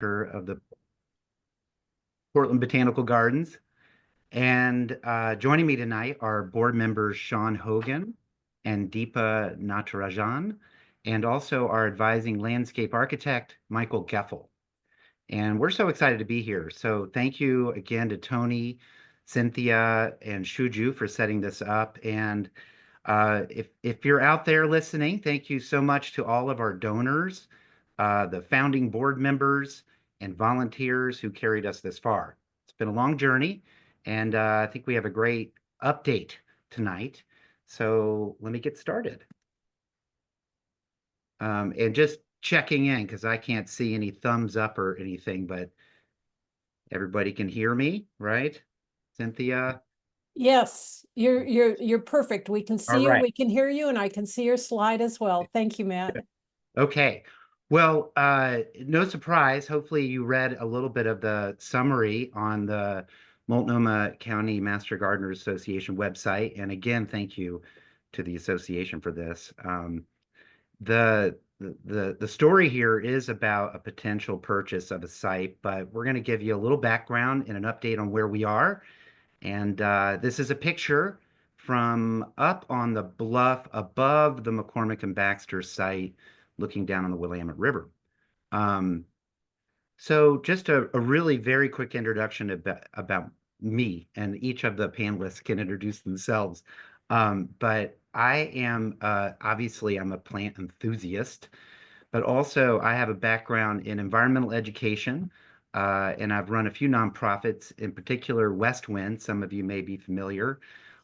of the Portland Botanical Gardens. And joining me tonight are board members Sean Hogan and Deepa Natarajan, and also our advising landscape architect, Michael Geffel. And we're so excited to be here. So thank you again to Tony, Cynthia, and Shuju for setting this up. And if you're out there listening, thank you so much to all of our donors, the founding board members, and volunteers who carried us this far. It's been a long journey, and I think we have a great update tonight. So let me get started. And just checking in because I can't see any thumbs up or anything, but everybody can hear me, right? Cynthia? Yes, you're perfect. We can see All you, right. we can hear you, and I can see your slide as well. Thank you, Matt. Okay. Well, no surprise. Hopefully you read a little bit of the summary on the Multnomah County Master Gardeners Association website. And again, thank you to the association for this. The story here is about a potential purchase of a site, but we're going to give you a little background and an update on where we are. And this is a picture from up on the bluff above the McCormick and Baxter site, looking down on the Willamette River. So just a really very quick introduction about me, and each of the panelists can introduce themselves. But I am obviously I'm a plant enthusiast, but also I have a background in environmental education, and I've run a few nonprofits, in particular West Wind, some of you may be familiar,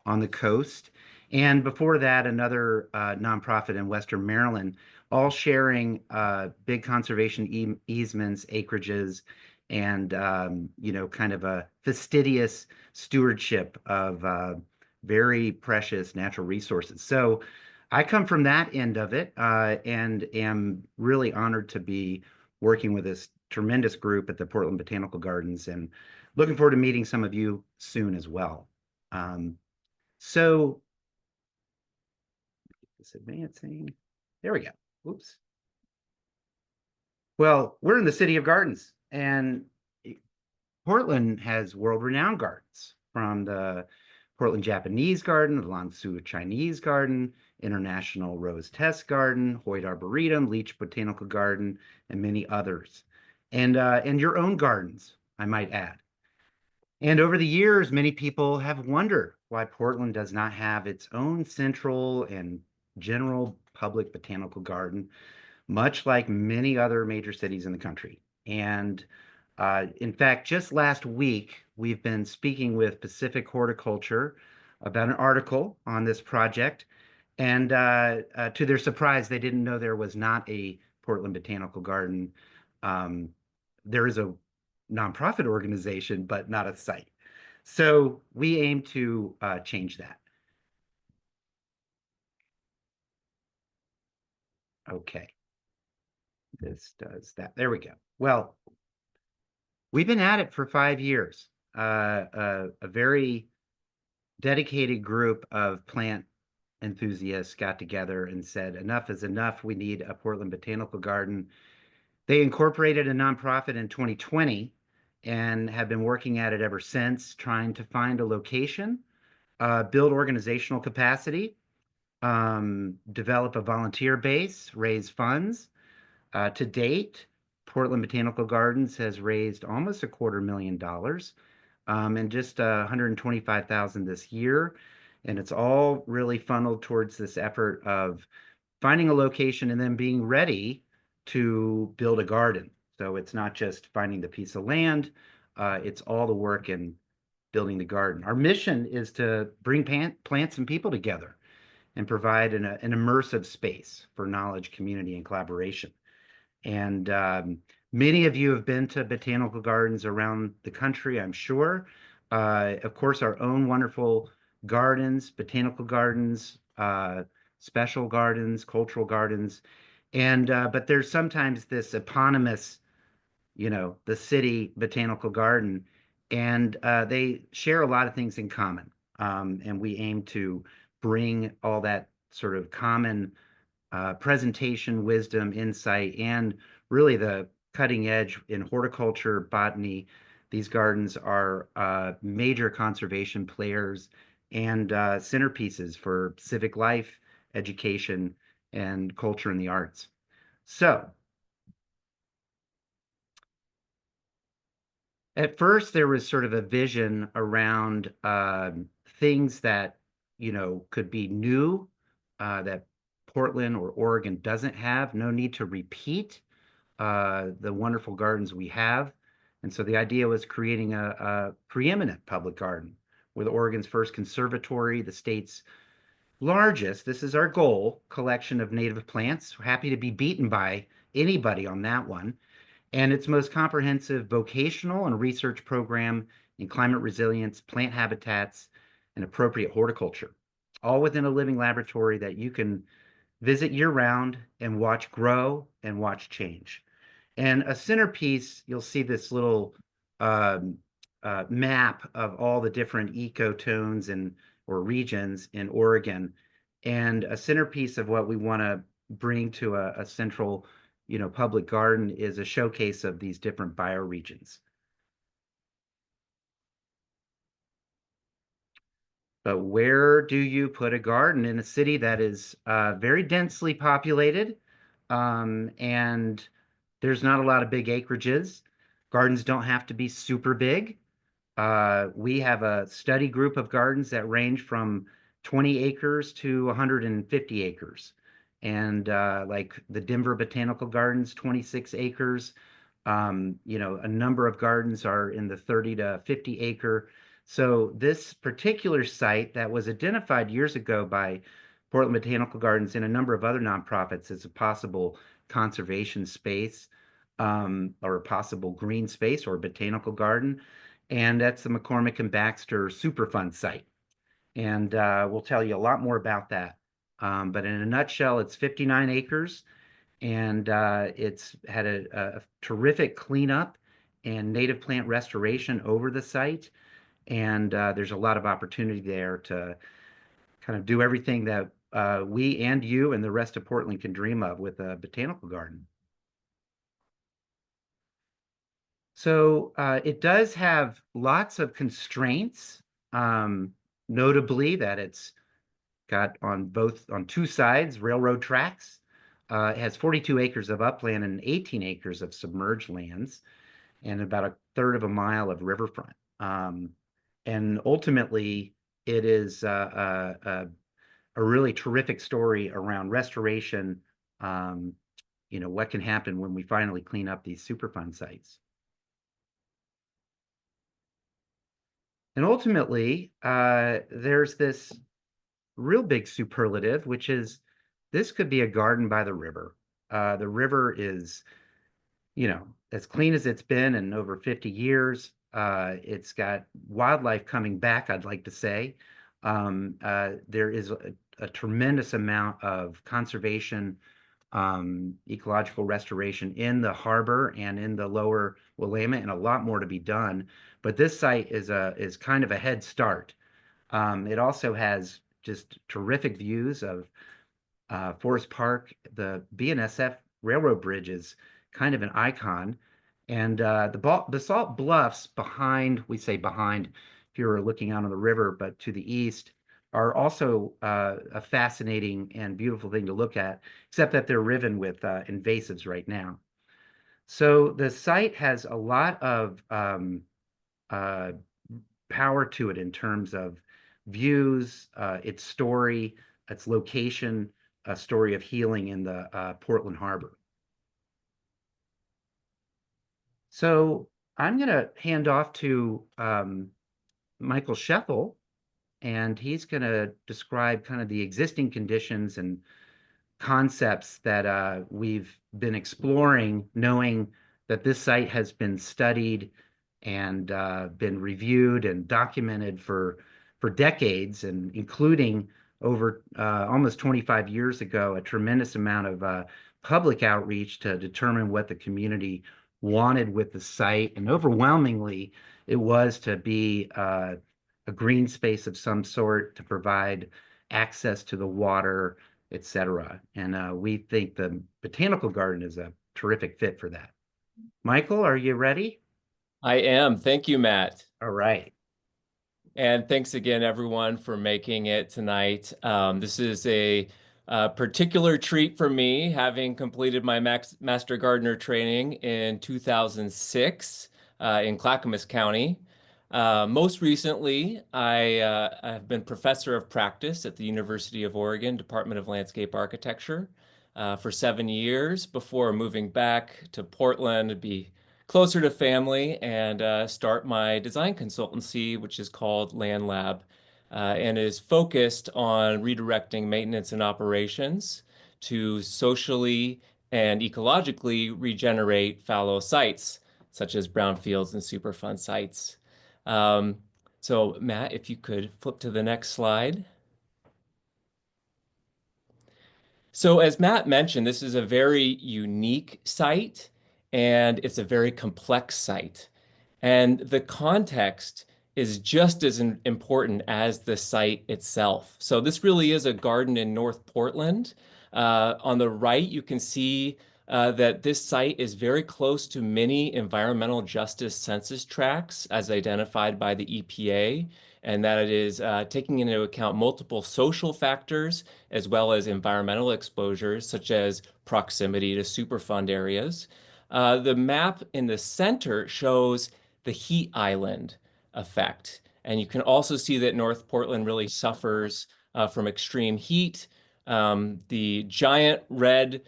on the coast. And before that, another nonprofit in Western Maryland, all sharing big conservation easements, acreages, and kind of a fastidious stewardship of very precious natural resources. So I come from that end of it, and am really honored to be working with this tremendous group at the Portland Botanical Gardens, and looking forward to meeting some of you soon as well. So this advancing, there we go. Oops. Well, we're in the city of gardens, and Portland has world-renowned gardens, from the Portland Japanese Garden, the Lanzhou Chinese Garden, International Rose Test Garden, Hoyt Arboretum, Leach Botanical Garden, and many others. And your own gardens, I might add. And over the years, many people have wondered why Portland does not have its own central and general public botanical garden, much like many other major cities in the country. And in fact, just last week, we've been speaking with Pacific Horticulture about an article on this project. And to their surprise, they didn't know there was not a Portland Botanical Garden. There is a nonprofit organization, but not a site. So we aim to change that. Okay. This does that. There we go. Well, we've been at it for 5 years. A very dedicated group of plant enthusiasts got together and said, enough is enough. We need a Portland Botanical Garden. They incorporated a nonprofit in 2020 and have been working at it ever since, trying to find a location, build organizational capacity, develop a volunteer base, raise funds. To date, Portland Botanical Gardens has raised almost $250,000, and just 125,000 this year. And it's all really funneled towards this effort of finding a location and then being ready to build a garden. So it's not just finding the piece of land, it's all the work in building the garden. Our mission is to bring plants and people together and provide an immersive space for knowledge, community, and collaboration. And many of you have been to botanical gardens around the country, I'm sure. Of course, our own wonderful gardens, botanical gardens, special gardens, cultural gardens. And but there's sometimes this eponymous, the city botanical garden, and they share a lot of things in common. And we aim to bring all that sort of common presentation, wisdom, insight, and really the cutting edge in horticulture, botany. These gardens are major conservation players and centerpieces for civic life, education, and culture and the arts. So, at first, there was sort of a vision around things that, could be new, that Portland or Oregon doesn't have. No need to repeat the wonderful gardens we have. And so the idea was creating a preeminent public garden with Oregon's first conservatory, the state's largest, this is our goal, collection of native plants. We're happy to be beaten by anybody on that one. And its most comprehensive vocational and research program in climate resilience, plant habitats, and appropriate horticulture, all within a living laboratory that you can visit year-round and watch grow and watch change. And a centerpiece, you'll see this little map of all the different ecotones or regions in Oregon. And a centerpiece of what we want to bring to a central, public garden is a showcase of these different bioregions. But where do you put a garden in a city that is very densely populated, and there's not a lot of big acreages? Gardens don't have to be super big. We have a study group of gardens that range from 20 acres to 150 acres. And like the Denver Botanical Gardens, 26 acres. A number of gardens are in the 30 to 50 acre. So this particular site that was identified years ago by Portland Botanical Gardens and a number of other nonprofits as a possible conservation space, or a possible green space or botanical garden. And that's the McCormick and Baxter Superfund site. And we'll tell you a lot more about that. But in a nutshell, it's 59 acres, and it's had a terrific cleanup and native plant restoration over the site. And there's a lot of opportunity there to kind of do everything that we and you and the rest of Portland can dream of with a botanical garden. So it does have lots of constraints, notably that it's got on two sides railroad tracks. It has 42 acres of upland and 18 acres of submerged lands, and about a third of a mile of riverfront. And ultimately, it is a really terrific story around restoration. What can happen when we finally clean up these Superfund sites. And ultimately, there's this real big superlative, which is this could be a garden by the river. The river is, as clean as it's been in over 50 years. It's got wildlife coming back, I'd like to say. There is a tremendous amount of conservation, ecological restoration in the harbor and in the lower Willamette, and a lot more to be done. But this site is kind of a head start. It also has just terrific views of Forest Park. The BNSF Railroad Bridge is kind of an icon. And the basalt bluffs behind, we say behind if you're looking out on the river, but to the east, are also a fascinating and beautiful thing to look at, except that they're riven with invasives right now. So the site has a lot of power to it in terms of views, its story, its location, a story of healing in the Portland Harbor. So I'm going to hand off to Michael Geffel, and he's going to describe kind of the existing conditions and concepts that we've been exploring, knowing that this site has been studied and been reviewed and documented for decades, and including over almost 25 years ago, a tremendous amount of public outreach to determine what the community wanted with the site. And overwhelmingly, it was to be a green space of some sort to provide access to the water, etc. And we think the botanical garden is a terrific fit for that. Michael, are you ready? I am. Thank you, Matt. All right. And thanks again, everyone, for making it tonight. This is a particular treat for me, having completed my Master Gardener training in 2006 in Clackamas County. Most recently, I have been professor of practice at the University of Oregon, Department of Landscape Architecture, for 7 years before moving back to Portland to be closer to family and start my design consultancy, which is called Land Lab, and is focused on redirecting maintenance and operations to socially and ecologically regenerate fallow sites, such as brownfields and Superfund sites. Um, so, Matt, if you could flip to the next slide. So as Matt mentioned, this is a very unique site and it's a very complex site. And the context is just as important as the site itself. So this really is a garden in North Portland. On the right, you can see that this site is very close to many environmental justice census tracts as identified by the EPA, and that it is taking into account multiple social factors as well as environmental exposures, such as proximity to Superfund areas. The map in the center shows the heat island effect. And you can also see that North Portland really suffers from extreme heat. The giant red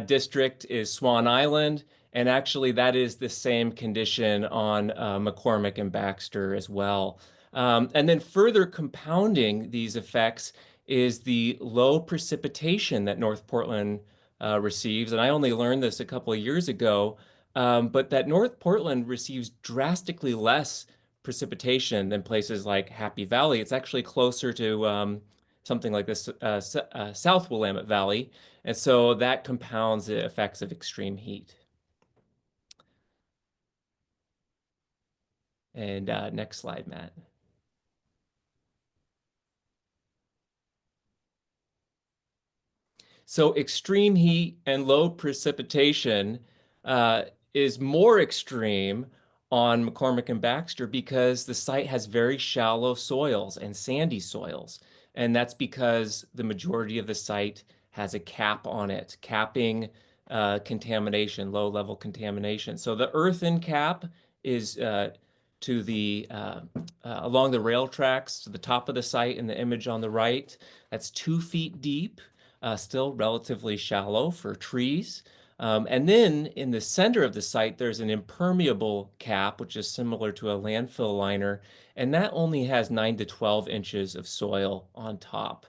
district is Swan Island, and actually that is the same condition on McCormick and Baxter as well. And then further compounding these effects is the low precipitation that North Portland receives. And I only learned this a couple of years ago, but that North Portland receives drastically less precipitation than places like Happy Valley. It's actually closer to something like this South Willamette Valley. And so that compounds the effects of extreme heat. And next slide, Matt. So extreme heat and low precipitation uh, is more extreme on McCormick and Baxter because the site has very shallow soils and sandy soils. And that's because the majority of the site has a cap on it, capping contamination, low-level contamination. So the earthen cap is to the along the rail tracks to the top of the site in the image on the right. That's 2 feet deep, still relatively shallow for trees. And then in the center of the site, there's an impermeable cap, which is similar to a landfill liner, and that only has 9 to 12 inches of soil on top.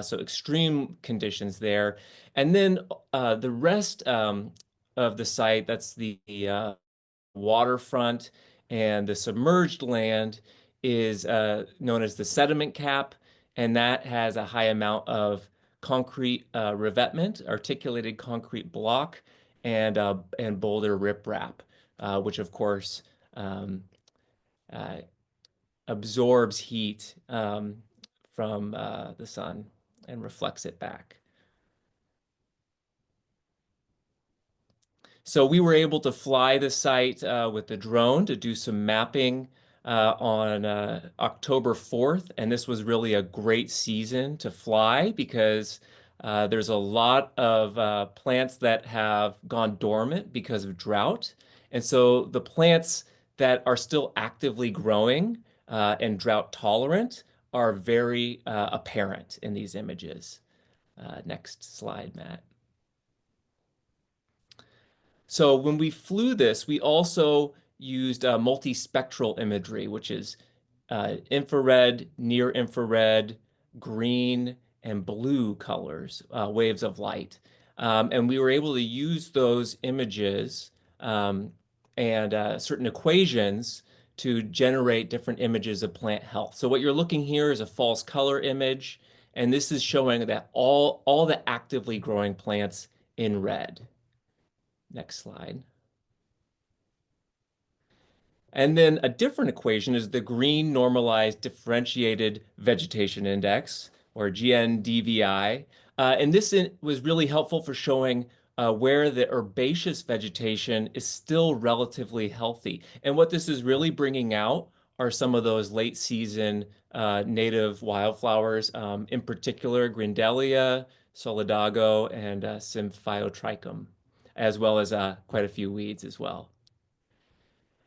So extreme conditions there. And then the rest of the site, that's the waterfront and the submerged land is known as the sediment cap, and that has a high amount of concrete revetment, articulated concrete block, and boulder riprap, which of course um, uh, absorbs heat from the sun and reflects it back. So we were able to fly the site with the drone to do some mapping on October 4th. And this was really a great season to fly because there's a lot of plants that have gone dormant because of drought. And so the plants that are still actively growing and drought tolerant are very apparent in these images. Next slide, Matt. So when we flew this, we also used multispectral imagery, which is infrared, near infrared, green, and blue colors, waves of light. And we were able to use those images and certain equations to generate different images of plant health. So what you're looking here is a false color image, and this is showing that all the actively growing plants in red. Next slide. And then a different equation is the green normalized differentiated vegetation index, or GNDVI. And this was really helpful for showing where the herbaceous vegetation is still relatively healthy. And what this is really bringing out are some of those late season native wildflowers, in particular Grindelia, Solidago, and Symphyotrichum, as well as quite a few weeds as well.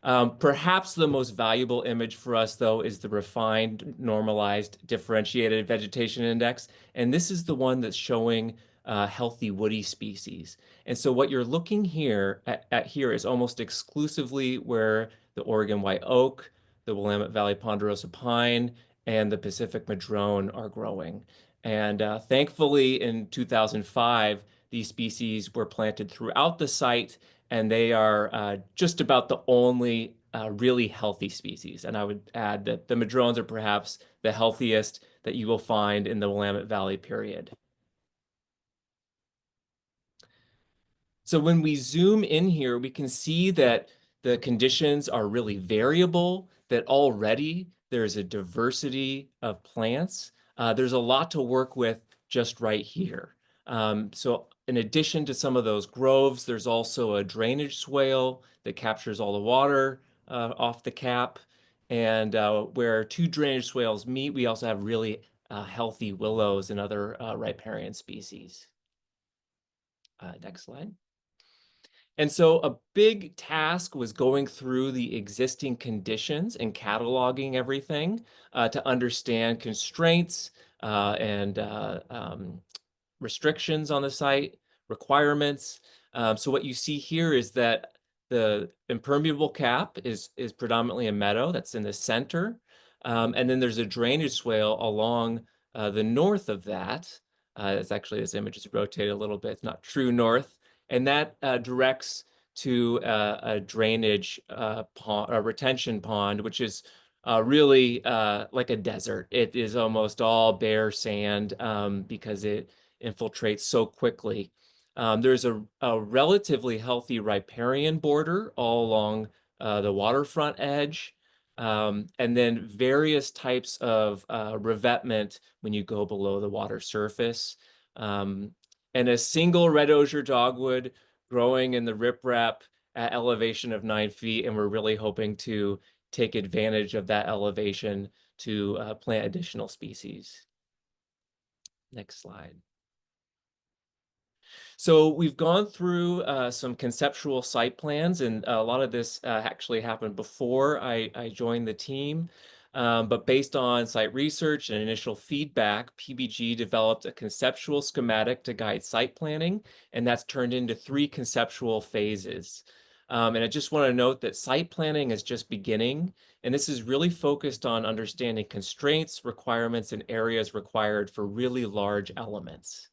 Perhaps the most valuable image for us, though, is the refined, normalized, differentiated vegetation index. And this is the one that's showing healthy woody species. And so what you're looking here at here is almost exclusively where the Oregon white oak, the Willamette Valley ponderosa pine, and the Pacific madrone are growing. And thankfully, in 2005, these species were planted throughout the site, and they are just about the only really healthy species. And I would add that the madrones are perhaps the healthiest that you will find in the Willamette Valley period. So when we zoom in here, we can see that the conditions are really variable, that already there's a diversity of plants. There's a lot to work with just right here. So in addition to some of those groves, there's also a drainage swale that captures all the water off the cap. And where two drainage swales meet, we also have really healthy willows and other riparian species. Next slide. And so a big task was going through the existing conditions and cataloging everything to understand constraints and restrictions on the site, requirements. So what you see here is that the impermeable cap is predominantly a meadow that's in the center. And then there's a drainage swale along the north of that. It's actually, this image is rotated a little bit. It's not true north. And that directs to a drainage pond, a retention pond, which is really like a desert. It is almost all bare sand because it infiltrates so quickly. There's a relatively healthy riparian border all along the waterfront edge, and then various types of revetment when you go below the water surface. And a single red osier dogwood growing in the riprap at elevation of 9 feet. And we're really hoping to take advantage of that elevation to plant additional species. Next slide. So we've gone through some conceptual site plans, and a lot of this actually happened before I joined the team. But based on site research and initial feedback, PBG developed a conceptual schematic to guide site planning, and that's turned into 3 conceptual phases. And I just want to note that site planning is just beginning, and this is really focused on understanding constraints, requirements, and areas required for really large elements.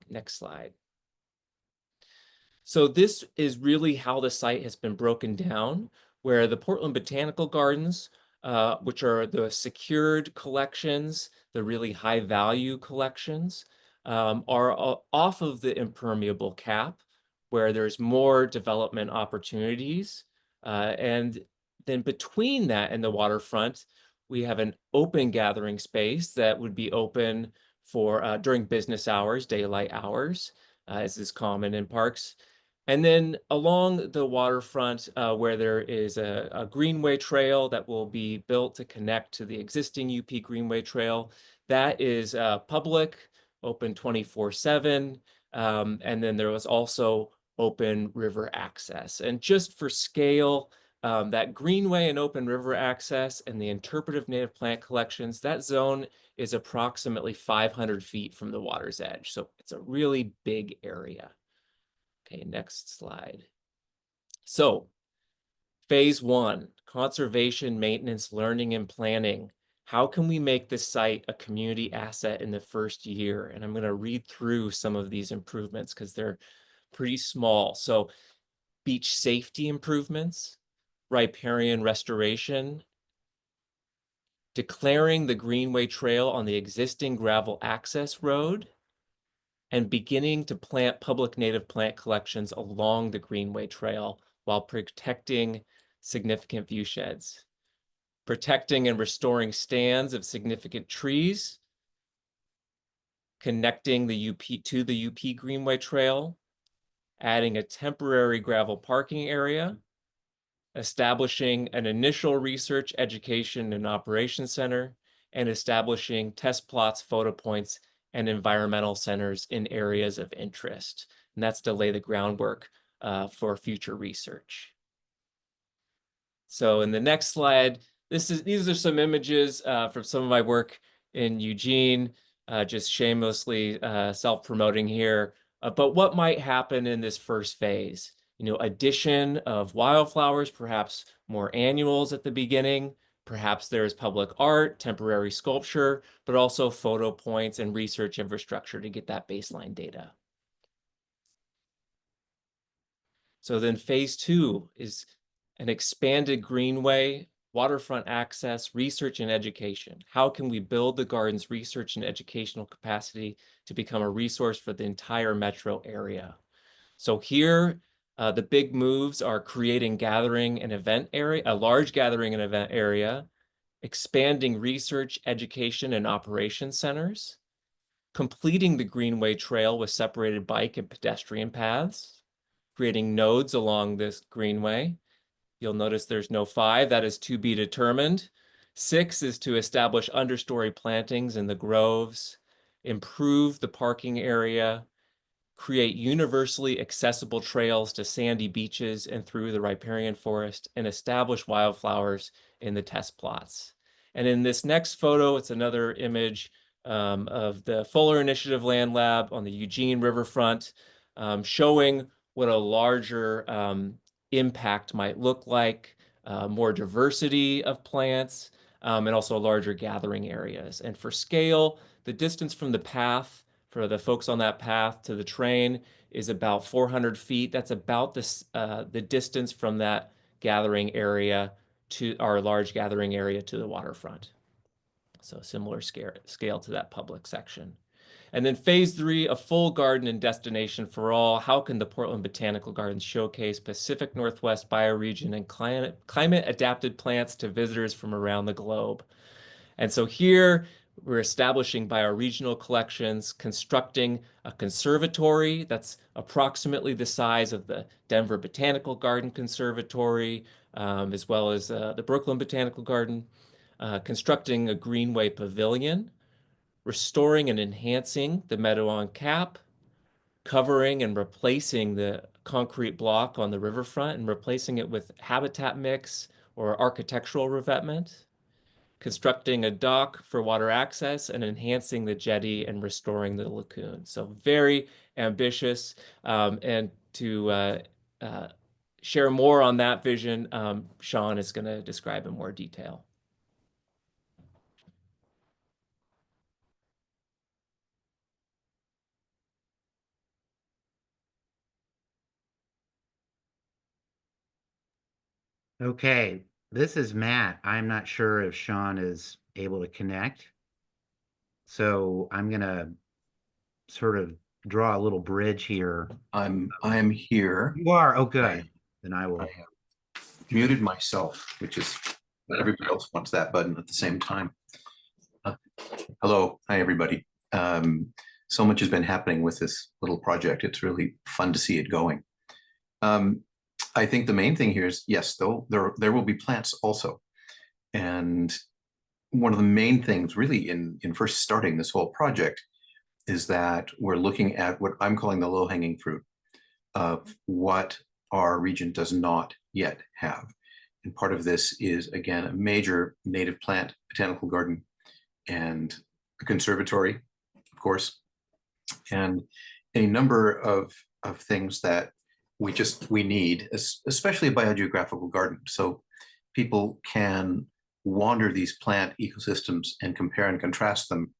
Next slide. So this is really how the site has been broken down, where the Portland Botanical Gardens, which are the secured collections, the really high value collections, are off of the impermeable cap, where there's more development opportunities. And then between that and the waterfront, we have an open gathering space that would be open for during business hours, daylight hours, as is common in parks. And then along the waterfront, where there is a greenway trail that will be built to connect to the existing UP Greenway Trail, that is public, open 24/7. And then there was also open river access. And just for scale, that greenway and open river access and the interpretive native plant collections, that zone is approximately 500 feet from the water's edge. So it's a really big area. Okay, next slide. So phase 1, conservation, maintenance, learning, and planning. How can we make this site a community asset in the first year? And I'm going to read through some of these improvements because they're pretty small. So beach safety improvements, riparian restoration, declaring the Greenway Trail on the existing gravel access road, and beginning to plant public native plant collections along the Greenway Trail while protecting significant view sheds, protecting and restoring stands of significant trees, connecting the UP to the UP Greenway Trail, adding a temporary gravel parking area, establishing an initial research, education, and operations center, and establishing test plots, photo points, and environmental centers in areas of interest. And that's to lay the groundwork for future research. So in the next slide, these are some images from some of my work in Eugene, just shamelessly self-promoting here. But what might happen in this first phase? You know, addition of wildflowers, perhaps more annuals at the beginning. Perhaps there's public art, temporary sculpture, but also photo points and research infrastructure to get that baseline data. So then phase 2 is an expanded greenway, waterfront access, research and education. How can we build the garden's research and educational capacity to become a resource for the entire metro area? So here, the big moves are creating gathering and event area, a large gathering and event area, expanding research, education, and operations centers, completing the Greenway Trail with separated bike and pedestrian paths, creating nodes along this greenway. You'll notice there's no 5, that is to be determined. 6 is to establish understory plantings in the groves, improve the parking area, create universally accessible trails to sandy beaches and through the riparian forest, and establish wildflowers in the test plots. And in this next photo, it's another image of the Fuller Initiative Land Lab on the Eugene Riverfront, showing what a larger impact might look like, more diversity of plants, and also larger gathering areas. And for scale, the distance from the path for the folks on that path to the train is about 400 feet. That's about the distance from that gathering area to our large gathering area to the waterfront. So similar scale to that public section. And then phase 3, a full garden and destination for all. How can the Portland Botanical Gardens showcase Pacific Northwest bioregion and climate adapted plants to visitors from around the globe? And so here we're establishing bioregional collections, constructing a conservatory that's approximately the size of the Denver Botanical Garden Conservatory, as well as the Brooklyn Botanical Garden, constructing a greenway pavilion, restoring and enhancing the meadow on Cap, covering and replacing the concrete block on the riverfront and replacing it with habitat mix or architectural revetment, constructing a dock for water access, and enhancing the jetty and restoring the lagoon. So very ambitious. And to share more on that vision, Sean is going to describe in more detail. Okay, this is Matt. I'm not sure if Sean is able to connect. So I'm gonna sort of draw a little bridge here. I'm here. You are? Oh, good. Then I will. I have muted myself, which is everybody else wants that button at the same time. Hello, hi everybody. So much has been happening with this little project. It's really fun to see it going. I think the main thing here is, yes, though there will be plants also. And one of the main things really in first starting this whole project is that we're looking at what I'm calling the low-hanging fruit of what our region does not yet have. And part of this is, again, a major native plant botanical garden and a conservatory, of course, and a number of things that we need, especially a biogeographical garden. So people can wander these plant ecosystems and compare and contrast them.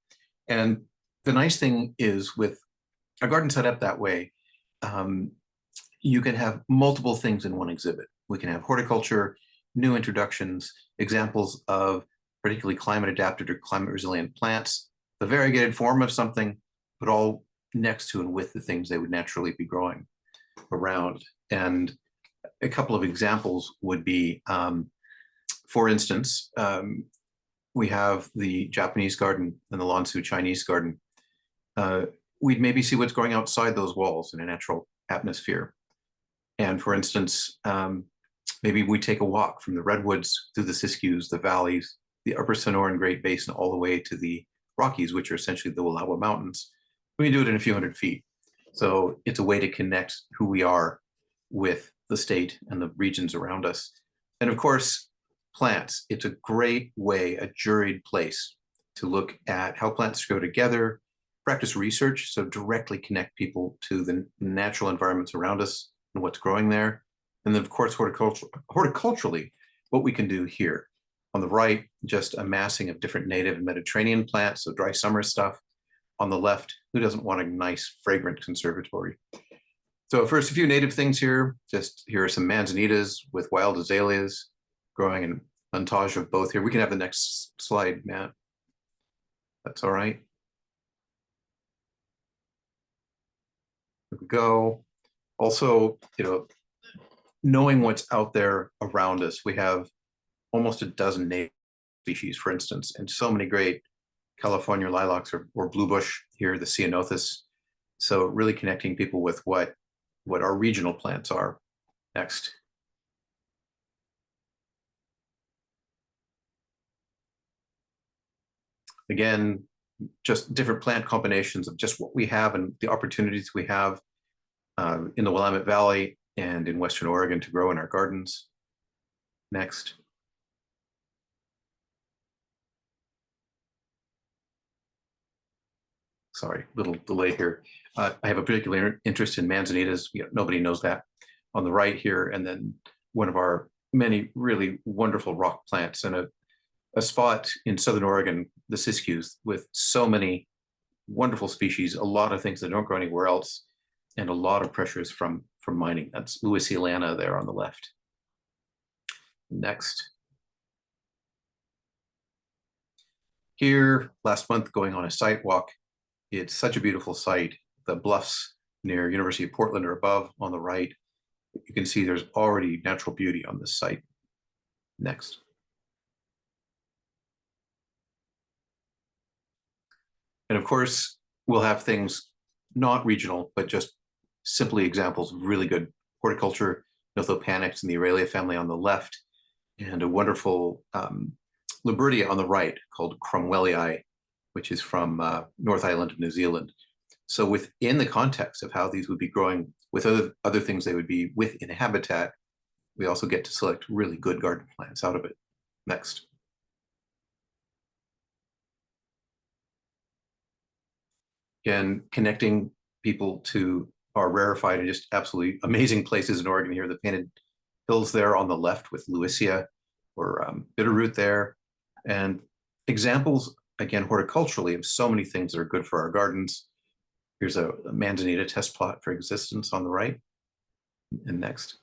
And the nice thing is with a garden set up that way, you can have multiple things in one exhibit. We can have horticulture, new introductions, examples of particularly climate adapted or climate resilient plants, the variegated form of something, but all next to and with the things they would naturally be growing around. And a couple of examples would be, for instance, we have the Japanese garden and the Lansu Chinese garden. We'd maybe see what's growing outside those walls in a natural atmosphere. And for instance, maybe we take a walk from the redwoods through the Siskiyous, the valleys, the upper Sonoran Great Basin, all the way to the Rockies, which are essentially the Willamette Mountains. We can do it in a few hundred feet. So it's a way to connect who we are with the state and the regions around us. And of course, plants. It's a great way, a juried place to look at how plants grow together, practice research, so directly connect people to the natural environments around us and what's growing there. And then of course, horticulturally, what we can do here. On the right, just a massing of different native and Mediterranean plants, so dry summer stuff. On the left, who doesn't want a nice, fragrant conservatory? So first, a few native things here. Just here are some manzanitas with wild azaleas growing in montage of both here. We can have the next slide, Matt. That's all right. There we go. Also, knowing what's out there around us, we have almost a dozen native species, for instance, and so many great California lilacs or blue bush here, the ceanothus. So really connecting people with what our regional plants are. Next. Again, just different plant combinations of just what we have and the opportunities we have in the Willamette Valley and in Western Oregon to grow in our gardens. Next. Sorry, little delay here. I have a particular interest in manzanitas. Nobody knows that on the right here. And then one of our many really wonderful rock plants and a spot in Southern Oregon, the Siskiyous, with so many wonderful species, a lot of things that don't grow anywhere else, and a lot of pressures from mining. That's Louisiana there on the left. Next. Here, last month, going on a site walk. It's such a beautiful site. The bluffs near University of Portland are above on the right. You can see there's already natural beauty on this site. Next. And of course, we'll have things not regional, but just simply examples of really good horticulture, Nothopanax and the Aralia family on the left, and a wonderful Libertia on the right called Cromwellii, which is from North Island of New Zealand. So within the context of how these would be growing with other things they would be within a habitat, we also get to select really good garden plants out of it. Next. Again, connecting people to our rarefied and just absolutely amazing places in Oregon here, the Painted Hills there on the left with Luisia or Bitterroot there. And examples, again, horticulturally of so many things that are good for our gardens. Here's a manzanita test plot for existence on the right. And next.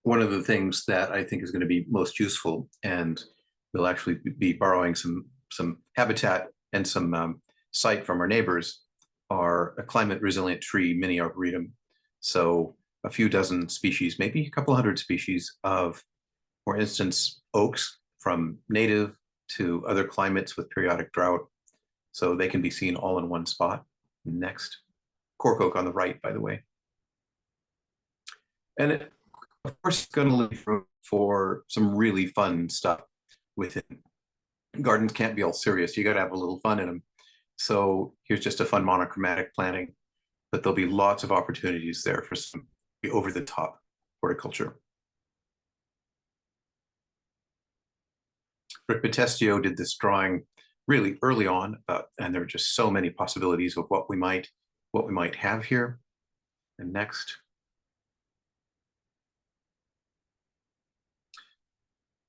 One of the things that I think is going to be most useful, and we'll actually be borrowing some habitat and some site from our neighbors, are a climate resilient tree mini arboretum. So a few dozen species, maybe a couple hundred species of, for instance, oaks from native to other climates with periodic drought. So they can be seen all in one spot. Next. Cork oak on the right, by the way. And it, of course, it's going to leave room for some really fun stuff within. Gardens can't be all serious. You got to have a little fun in them. So here's just a fun monochromatic planting, but there'll be lots of opportunities there for some over-the-top horticulture. Rick Batestio did this drawing really early on, and there are just so many possibilities of what we might have here. And next.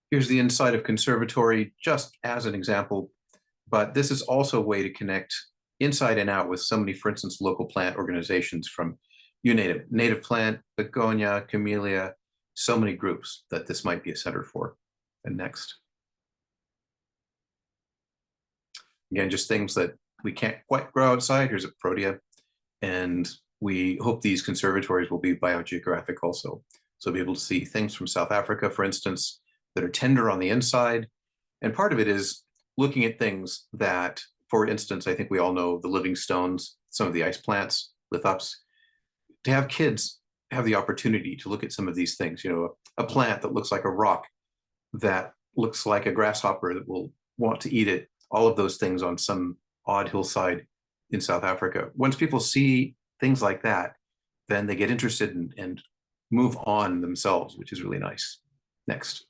Here's the inside of conservatory, just as an example, but this is also a way to connect inside and out with so many, for instance, local plant organizations from native plant, begonia, camellia, so many groups that this might be a center for. And next. Again, just things that we can't quite grow outside. Here's a protea, and we hope these conservatories will be biogeographic also. So be able to see things from South Africa, for instance, that are tender on the inside. And part of it is looking at things that for instance, I think we all know the living stones, some of the ice plants, lithops. To have kids have the opportunity to look at some of these things, you know, a plant that looks like a rock, that looks like a grasshopper that will want to eat it, all of those things on some odd hillside in South Africa. Once people see things like that, then they get interested and move on themselves, which is really nice. Next.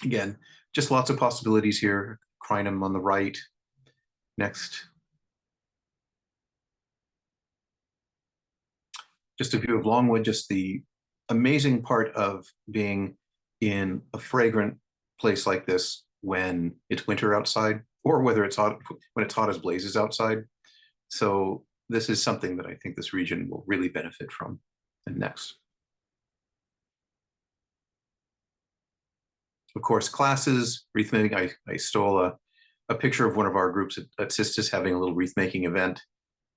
Again, just lots of possibilities here. Crinum on the right. Next. Just a view of Longwood, just the amazing part of being in a fragrant place like this when it's winter outside, or whether it's hot, when it's hot as blazes outside. So this is something that I think this region will really benefit from. And next. Of course, classes, wreath making. I stole a picture of one of our groups at Sistis having a little wreath making event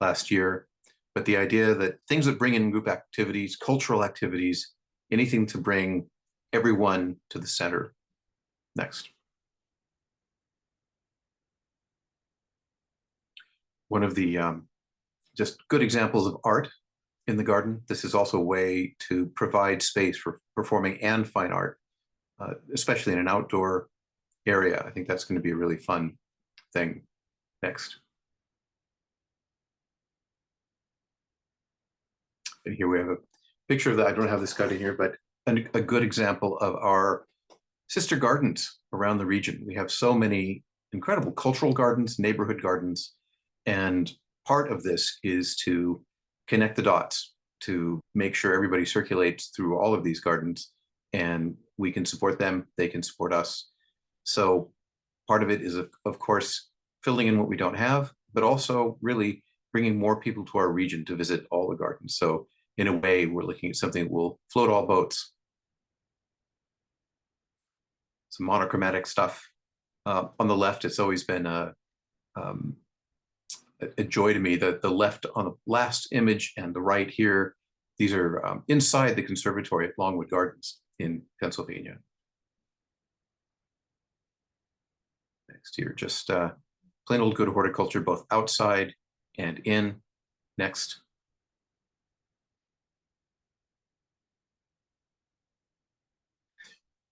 last year. But the idea that things that bring in group activities, cultural activities, anything to bring everyone to the center. Next. One of the just good examples of art in the garden. This is also a way to provide space for performing and fine art, especially in an outdoor area. I think that's going to be a really fun thing. Next. And here we have a picture of that. I don't have this cut in here, but a good example of our sister gardens around the region. We have so many incredible cultural gardens, neighborhood gardens, and part of this is to connect the dots, to make sure everybody circulates through all of these gardens, and we can support them, they can support us. So part of it is, of course, filling in what we don't have, but also really bringing more people to our region to visit all the gardens. So in a way, we're looking at something that will float all boats. Some monochromatic stuff. On the left, it's always been a joy to me that the left on the last image and the right here, these are inside the conservatory at Longwood Gardens in Pennsylvania. Next here, just plain old good horticulture, both outside and in. Next.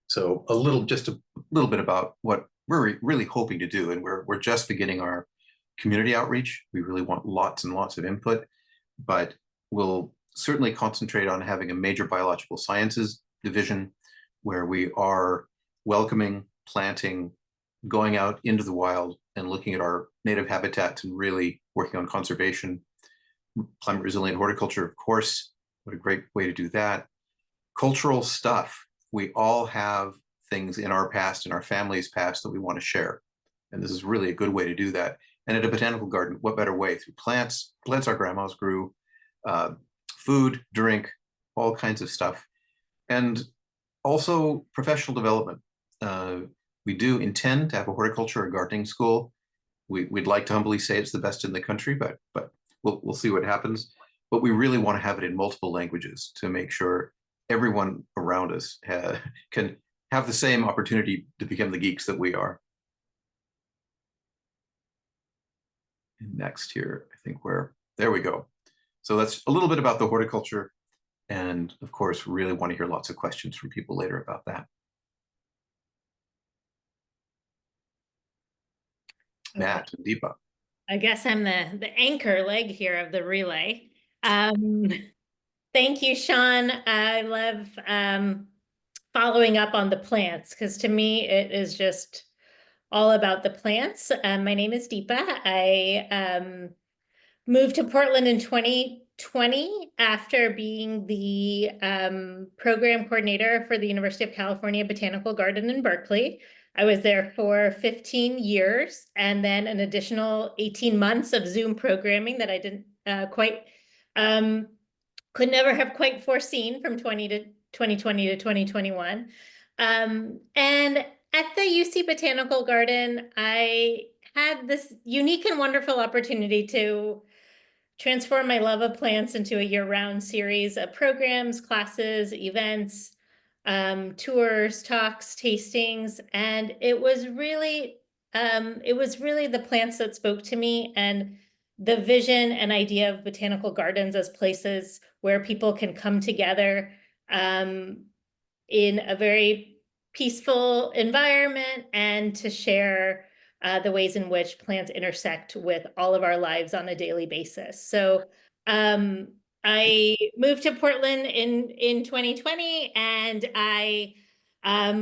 So just a little bit about what we're really hoping to do, and we're just beginning our community outreach. We really want lots and lots of input, but we'll certainly concentrate on having a major biological sciences division where we are welcoming, planting, going out into the wild and looking at our native habitats and really working on conservation. Climate resilient horticulture, of course, what a great way to do that. Cultural stuff. We all have things in our past, in our family's past, that we want to share. And this is really a good way to do that. And at a botanical garden, what better way? Through plants our grandmas grew, food, drink, all kinds of stuff. And also professional development. We do intend to have a horticulture or gardening school. We'd like to humbly say it's the best in the country, but we'll see what happens. But we really want to have it in multiple languages to make sure everyone around us can have the same opportunity to become the geeks that we are. And next here, I think there we go. So that's a little bit about the horticulture. And of course, really want to hear lots of questions from people later about that. Nat and Deepa. I guess I'm the anchor leg here of the relay. Thank you, Sean. I love following up on the plants, because to me it is just all about the plants. My name is Deepa. I moved to Portland in 2020 after being the program coordinator for the University of California Botanical Garden in Berkeley. I was there for 15 years and then an additional 18 months of Zoom programming that I didn't could never have quite foreseen from 2020 to 2021. And at the UC Botanical Garden, I had this unique and wonderful opportunity to transform my love of plants into a year-round series of programs, classes, events, tours, talks, tastings, and it was really it was really the plants that spoke to me, and the vision and idea of botanical gardens as places where people can come together in a very peaceful environment and to share the ways in which plants intersect with all of our lives on a daily basis. So I moved to Portland in 2020, and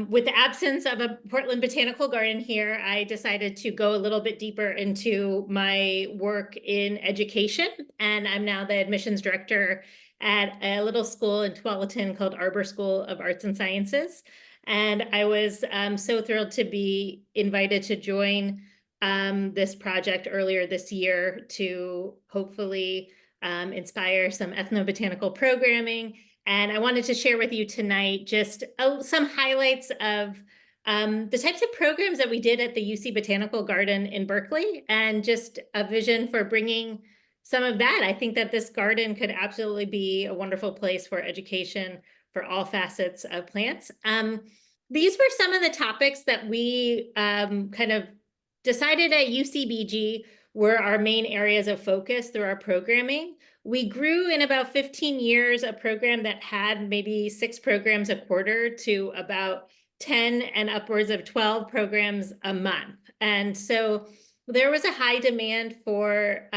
with the absence of a Portland Botanical Garden here, I decided to go a little bit deeper into my work in education, and I'm now the admissions director at a little school in Tualatin called Arbor School of Arts and Sciences. And I was so thrilled to be invited to join this project earlier this year to hopefully inspire some ethnobotanical programming. And I wanted to share with you tonight just some highlights of the types of programs that we did at the UC Botanical Garden in Berkeley, and just a vision for bringing some of that. I think that this garden could absolutely be a wonderful place for education for all facets of plants. These were some of the topics that we kind of decided at UCBG were our main areas of focus through our programming. We grew in about 15 years a program that had maybe 6 programs a quarter to about 10 and upwards of 12 programs a month. And so there was a high demand for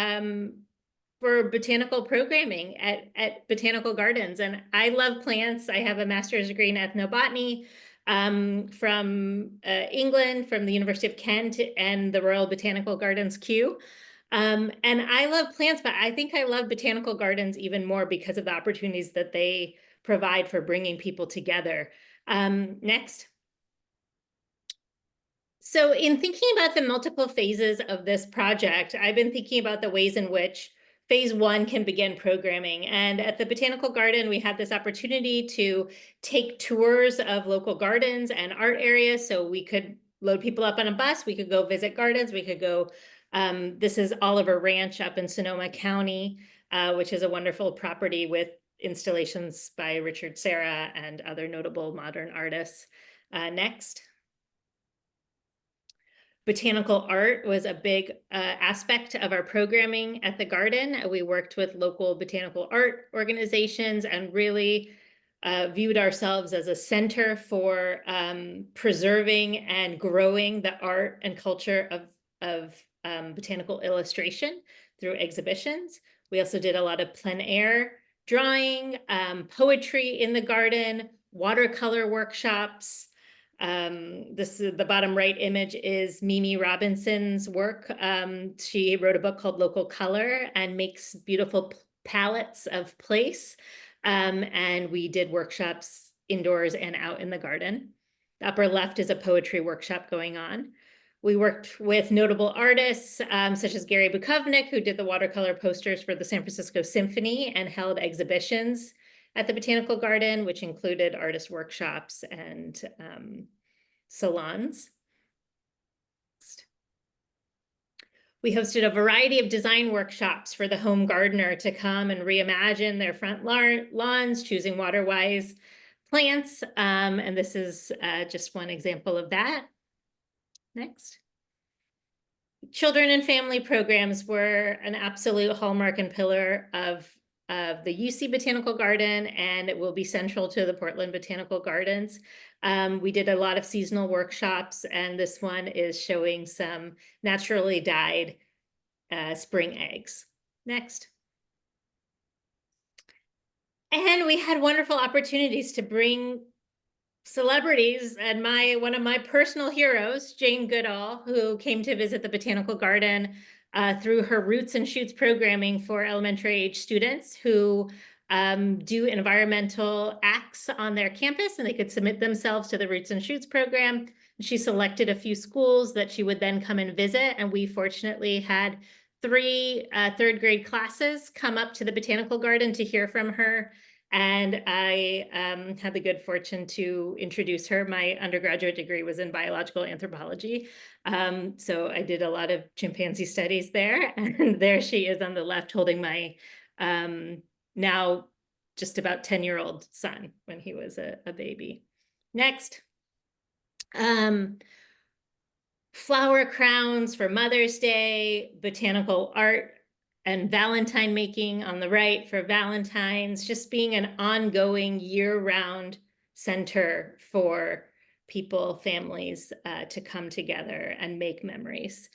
botanical programming at botanical gardens. And I love plants. I have a master's degree in ethnobotany from England, from the University of Kent and the Royal Botanical Gardens, Kew. And I love plants, but I think I love botanical gardens even more because of the opportunities that they provide for bringing people together. Next. So in thinking about the multiple phases of this project, I've been thinking about the ways in which phase 1 can begin programming. And at the Botanical Garden, we had this opportunity to take tours of local gardens and art areas. So we could load people up on a bus, we could go visit gardens, we could go, this is Oliver Ranch up in Sonoma County, which is a wonderful property with installations by Richard Serra and other notable modern artists. Next. Botanical art was a big aspect of our programming at the garden. We worked with local botanical art organizations and really viewed ourselves as a center for preserving and growing the art and culture of botanical illustration through exhibitions. We also did a lot of plein air drawing, poetry in the garden, watercolor workshops. This is the bottom right image is Mimi Robinson's work. She wrote a book called Local Color and makes beautiful palettes of place. And we did workshops indoors and out in the garden. The upper left is a poetry workshop going on. We worked with notable artists such as Gary Bukovnik, who did the watercolor posters for the San Francisco Symphony and held exhibitions at the Botanical Garden, which included artist workshops and salons. We hosted a variety of design workshops for the home gardener to come and reimagine their front lawns, choosing water-wise plants. And this is just one example of that. Next. Children and family programs were an absolute hallmark and pillar of the UC Botanical Garden, and it will be central to the Portland Botanical Gardens. We did a lot of seasonal workshops, and this one is showing some naturally dyed spring eggs. Next. And we had wonderful opportunities to bring celebrities, and one of my personal heroes, Jane Goodall, who came to visit the Botanical Garden through her Roots and Shoots programming for elementary age students who do environmental acts on their campus, and they could submit themselves to the Roots and Shoots program. She selected a few schools that she would then come and visit, and we fortunately had 3 third grade classes come up to the Botanical Garden to hear from her. And I had the good fortune to introduce her. My undergraduate degree was in biological anthropology. So I did a lot of chimpanzee studies there. And there she is on the left holding my now just about 10-year-old son when he was a baby. Next. flower crowns for Mother's Day, botanical art and Valentine making on the right for Valentine's, just being an ongoing year-round center for people, families to come together and make memories.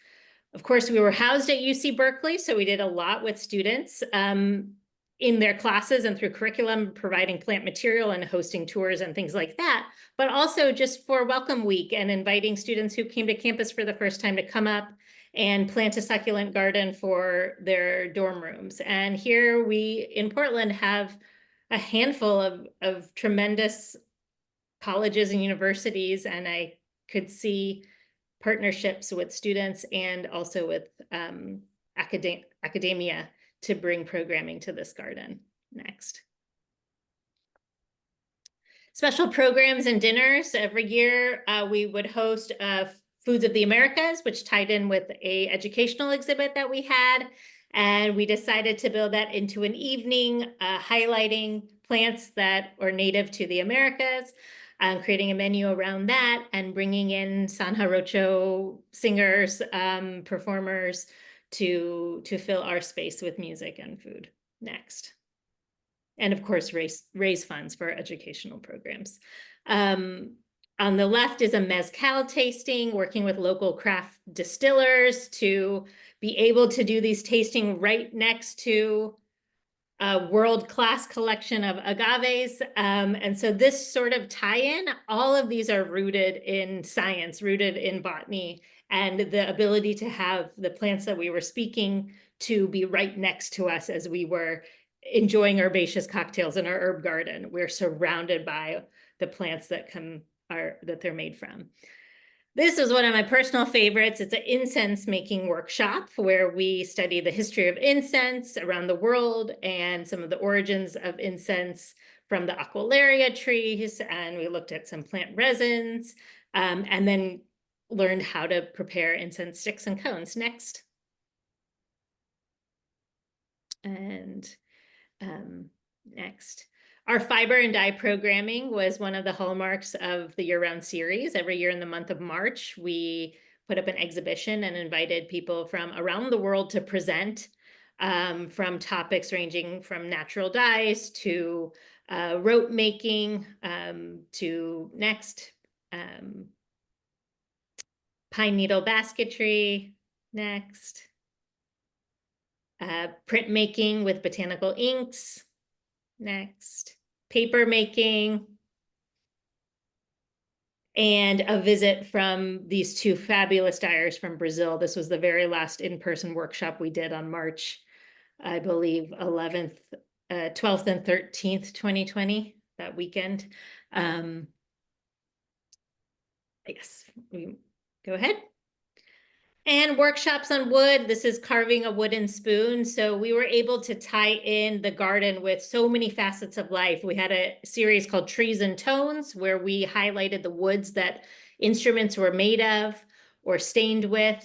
Of course, we were housed at UC Berkeley, so we did a lot with students in their classes and through curriculum, providing plant material and hosting tours and things like that, but also just for Welcome Week and inviting students who came to campus for the first time to come up and plant a succulent garden for their dorm rooms. And here we in Portland have a handful of tremendous colleges and universities, and I could see partnerships with students and also with academia to bring programming to this garden. Next. Special programs and dinners. Every year we would host Foods of the Americas, which tied in with a educational exhibit that we had. And we decided to build that into an evening highlighting plants that are native to the Americas, creating a menu around that and bringing in San Jarocho singers, performers to fill our space with music and food. Next. And of course, raise funds for educational programs. On the left is a mezcal tasting, working with local craft distillers to be able to do these tasting right next to a world-class collection of agaves. And so this sort of tie-in, all of these are rooted in science, rooted in botany, and the ability to have the plants that we were speaking to be right next to us as we were enjoying herbaceous cocktails in our herb garden. We're surrounded by the plants that they're made from. This was one of my personal favorites. It's an incense making workshop where we study the history of incense around the world and some of the origins of incense from the Aqualaria trees. And we looked at some plant resins and then learned how to prepare incense sticks and cones. Next. And next. Our fiber and dye programming was one of the hallmarks of the year-round series. Every year in the month of March, we put up an exhibition and invited people from around the world to present from topics ranging from natural dyes to rope making to next pine needle basketry, next printmaking with botanical inks, next paper making, and a visit from these two fabulous dyers from Brazil. This was the very last in-person workshop we did on March, I believe, 11th, 12th and 13th, 2020, that weekend. I guess we go ahead. And workshops on wood. This is carving a wooden spoon. So we were able to tie in the garden with so many facets of life. We had a series called Trees and Tones, where we highlighted the woods that instruments were made of or stained with,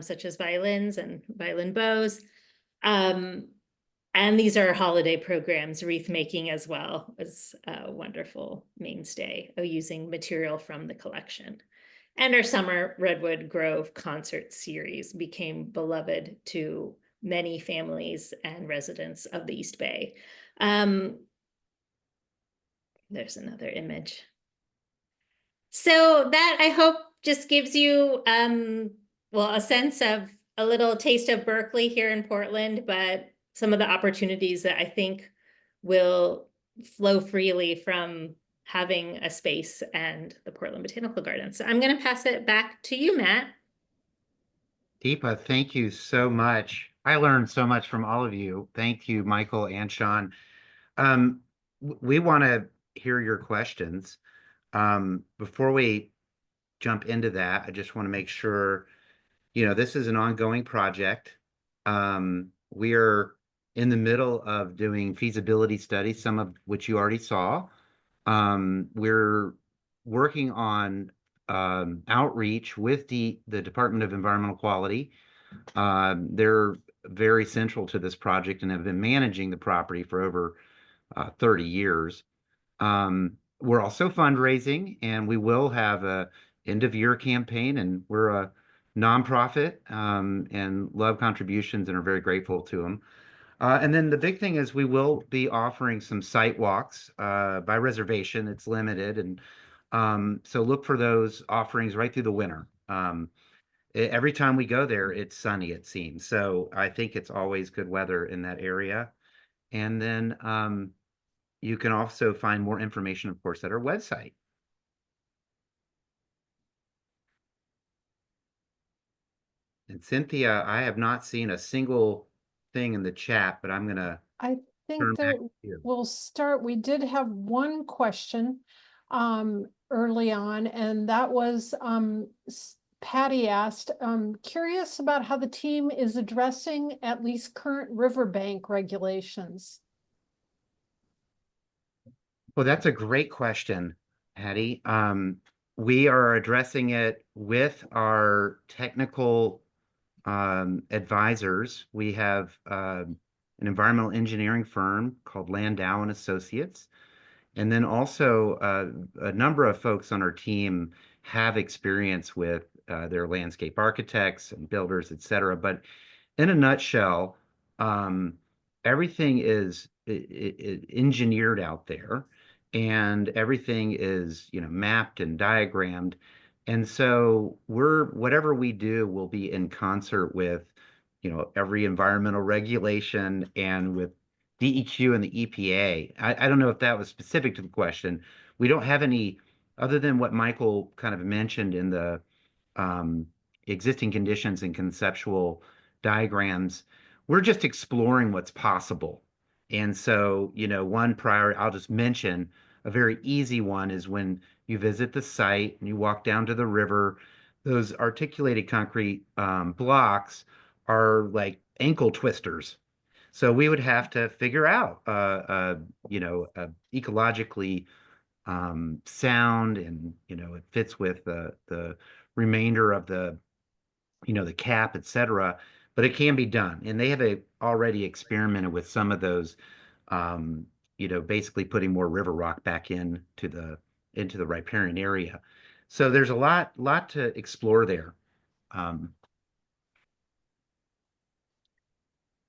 such as violins and violin bows. And these are holiday programs. Wreath making as well is a wonderful mainstay of using material from the collection. And our summer Redwood Grove concert series became beloved to many families and residents of the East Bay. There's another image. So that, I hope, just gives you, well, a sense of a little taste of Berkeley here in Portland, but some of the opportunities that I think will flow freely from having a space and the Portland Botanical Gardens. So I'm going to pass it back to you, Matt. Deepa, thank you so much. I learned so much from all of you. Thank you, Michael and Sean. We want to hear your questions. Before we jump into that, I just want to make sure, this is an ongoing project. We are in the middle of doing feasibility studies, some of which you already saw. We're working on outreach with the Department of Environmental Quality. They're very central to this project and have been managing the property for over 30 years. We're also fundraising, and we will have a end of year campaign, and we're nonprofit and love contributions and are very grateful to them. And then the big thing is we will be offering some site walks by reservation. It's limited, and so look for those offerings right through the winter. Every time we go there, it's sunny, it seems. So I think it's always good weather in that area. And then you can also find more information, of course, at our website. And Cynthia, I have not seen a single thing in the chat, but I'm gonna I think turn back that to you. we'll start, we did have one question early on, and that was Patty asked, curious about how the team is addressing at least current riverbank regulations. Well, that's a great question, Patty. We are addressing it with our technical advisors. We have an environmental engineering firm called Landau and Associates. And then also a number of folks on our team have experience with their landscape architects and builders, et cetera. But in a nutshell, everything is engineered out there, and everything is, you know, mapped and diagrammed. And so whatever we do will be in concert with, you know, every environmental regulation and with DEQ and the EPA. I don't know if that was specific to the question. We don't have any, other than what Michael kind of mentioned in the um, existing conditions and conceptual diagrams. We're just exploring what's possible. And so, you know, one priority, I'll just mention a very easy one is when you visit the site and you walk down to the river, those articulated concrete blocks are like ankle twisters. So we would have to figure out, you know, ecologically sound, and you know, it fits with the remainder of the, you know, the cap, et cetera. But it can be done, and they have already experimented with some of those, you know, basically putting more river rock back into the riparian area. So there's a lot to explore there.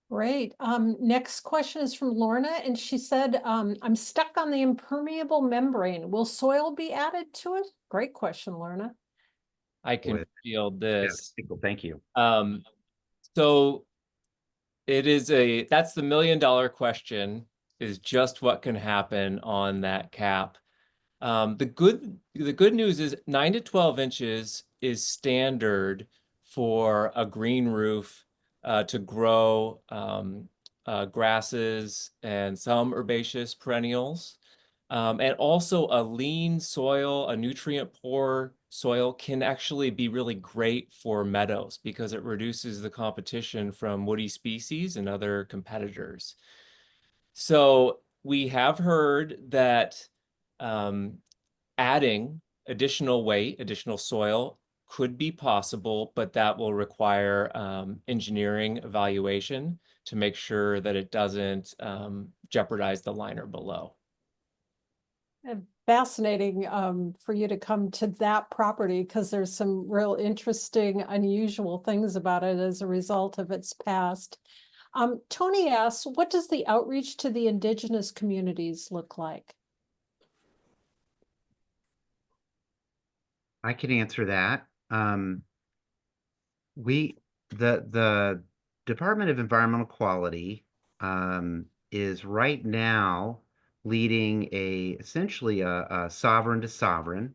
Great. Next question is from Lorna, and she said, I'm stuck on the impermeable membrane. Will soil be added to it? Great question, Lorna. I can With- field Yeah, this. thank you. So that's the $1 million question, is just what can happen on that cap. The good news is 9 to 12 inches is standard for a green roof to grow grasses and some herbaceous perennials. And also a lean soil, a nutrient poor soil can actually be really great for meadows because it reduces the competition from woody species and other competitors. So we have heard that adding additional weight, additional soil could be possible, but that will require engineering evaluation to make sure that it doesn't jeopardize the liner below. Fascinating for you to come to that property, because there's some real interesting, unusual things about it as a result of its past. Tony asks, what does the outreach to the indigenous communities look like? I can answer that. The Department of Environmental Quality is right now leading essentially a sovereign to sovereign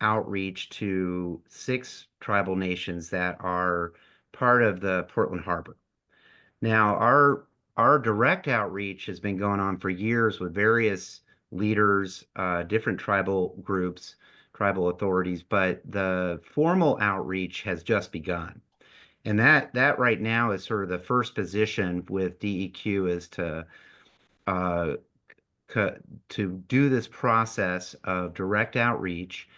outreach to 6 tribal nations that are part of the Portland Harbor. Now, our direct outreach has been going on for years with various leaders, different tribal groups, tribal authorities, but the formal outreach has just begun. And that right now is sort of the first position with DEQ, is uh, to do this process of direct outreach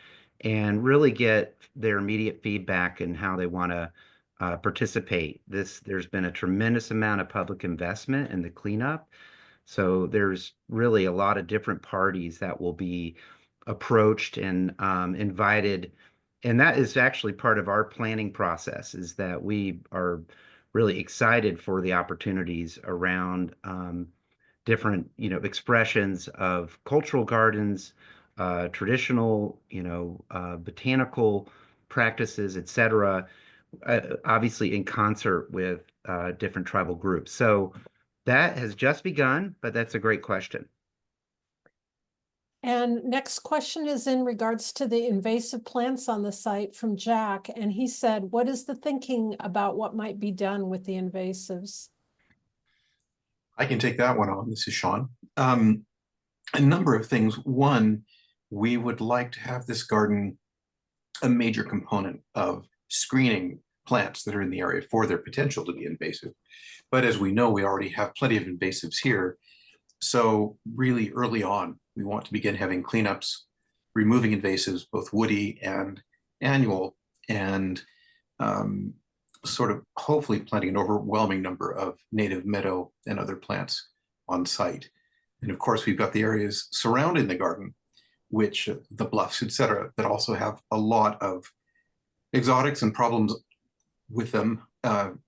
and really get their immediate feedback and how they want to participate. There's been a tremendous amount of public investment in the cleanup. So there's really a lot of different parties that will be approached and invited And that is actually part of our planning process, is that we are really excited for the opportunities around different, expressions of cultural gardens, traditional, botanical practices, et cetera, obviously in concert with different tribal groups. So that has just begun, but that's a great question. And next question is in regards to the invasive plants on the site from Jack. And he said, what is the thinking about what might be done with the invasives? I can take that one on. This is Sean. A number of things. One, we would like to have this garden a major component of screening plants that are in the area for their potential to be invasive. But as we know, we already have plenty of invasives here. So really early on, we want to begin having cleanups, removing invasives, both woody and annual, and sort of hopefully planting an overwhelming number of native meadow and other plants on site. And of course, we've got the areas surrounding the garden, which the bluffs, et cetera, that also have a lot of exotics and problems with them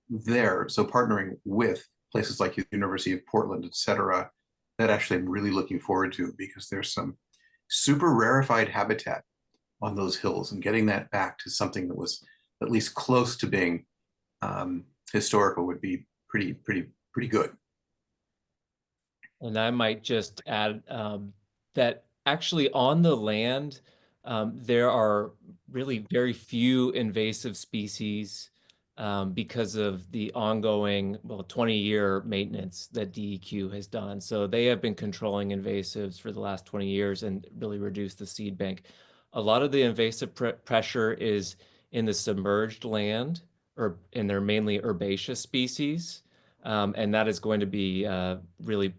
there. So partnering with places like the University of Portland, et cetera, that actually I'm really looking forward to, because there's some super rarefied habitat on those hills, and getting that back to something that was at least close to being historical would be pretty good. And I might just add that actually on the land, there are really very few invasive species because of the ongoing, 20-year maintenance that DEQ has done. So they have been controlling invasives for the last 20 years and really reduced the seed bank. A lot of the invasive pressure is in the submerged land, and they're mainly herbaceous species. And that is going to be really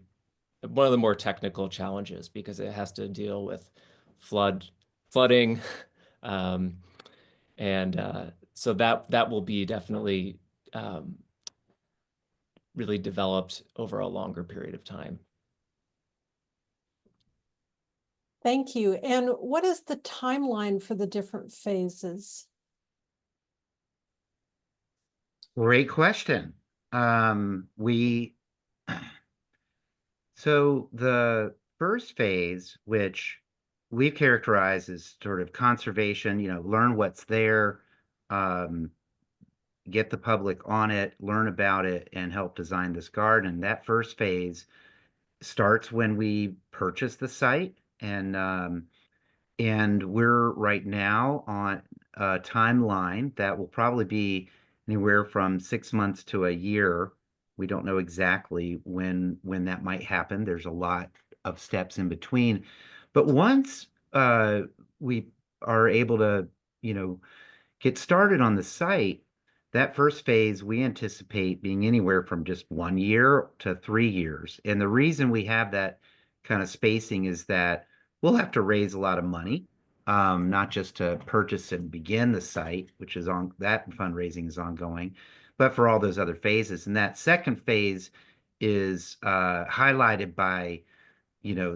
one of the more technical challenges, because it has to deal with flooding, and so that will be definitely really developed over a longer period of time. Thank you. And what is the timeline for the different phases? Great question. So the first phase, which we characterize as sort of conservation, learn what's there, get the public on it, learn about it, and help design this garden. That first phase starts when we purchase the site, and we're right now on a timeline that will probably be anywhere from 6 months to a year. We don't know exactly when that might happen. There's a lot of steps in between. But once we are able to, get started on the site, that first phase we anticipate being anywhere from just 1 year to 3 years. And the reason we have that kind of spacing is that we'll have to raise a lot of money, not just to purchase and begin the site, which is on that fundraising is ongoing, but for all those other phases. And that second phase is highlighted by,